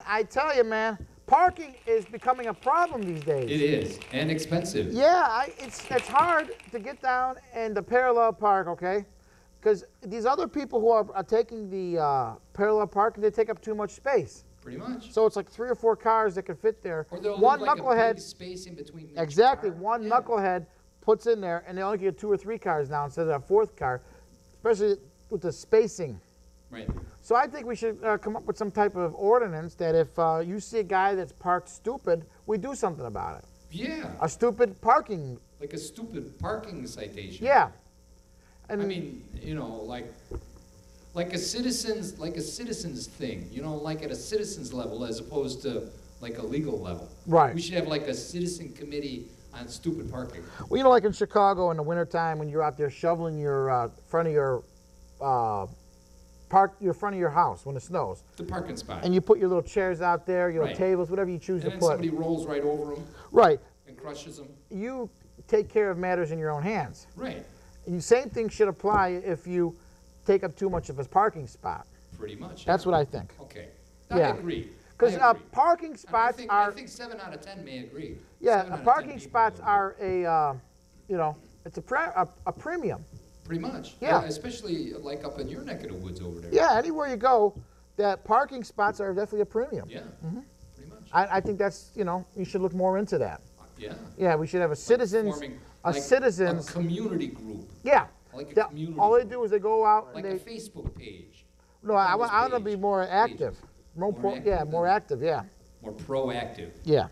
I tell you, man, parking is becoming a problem these days. It is, and expensive. Yeah, it's hard to get down and the parallel park, okay? Because these other people who are taking the parallel parking, they take up too much space. Pretty much. So it's like 3 or 4 cars that can fit there. Or they'll One leave like knucklehead, a big space in between each exactly, car. one Yeah. knucklehead puts in there, and they only get 2 or 3 cars now instead of a 4th car, especially with the spacing. Right. So I think we should come up with some type of ordinance that if you see a guy that's parked stupid, we do something about it. Yeah. A stupid parking. Like a stupid parking citation. Yeah. And I mean, you know, like a citizen's thing, you know, like at a citizen's level as opposed to like a legal level. Right. We should have like a citizen committee on stupid parking. well, you know, like in Chicago in the wintertime when you're out there shoveling your front of your front of your house when it snows. The parking spot. And you put your little chairs out there, your Right. tables, whatever you choose And to then put. somebody rolls right over them Right. and crushes them. You take care of matters in your own hands. Right. And the same thing should apply if you take up too much of a parking spot. Pretty much. That's what I think. Okay. Yeah. I agree. Because I agree. parking And spots I are, think 7 out of 10 may agree. 7 yeah, out of 10 parking people spots will are a, you know, it's a premium. Pretty much. Yeah. Especially like up in your neck of the woods over there. Yeah, anywhere you go, that parking spots are definitely a premium. Yeah. Pretty much. I think that's, you know, you should look more into that. Yeah. Yeah, we should have a citizens, Forming a like citizens, a community group. yeah. Like a That- community all they group. do is they go out and Like they, a Facebook page. no, I Congress want to be page. more active. More Yeah, active more than- active, yeah. More proactive. Yeah.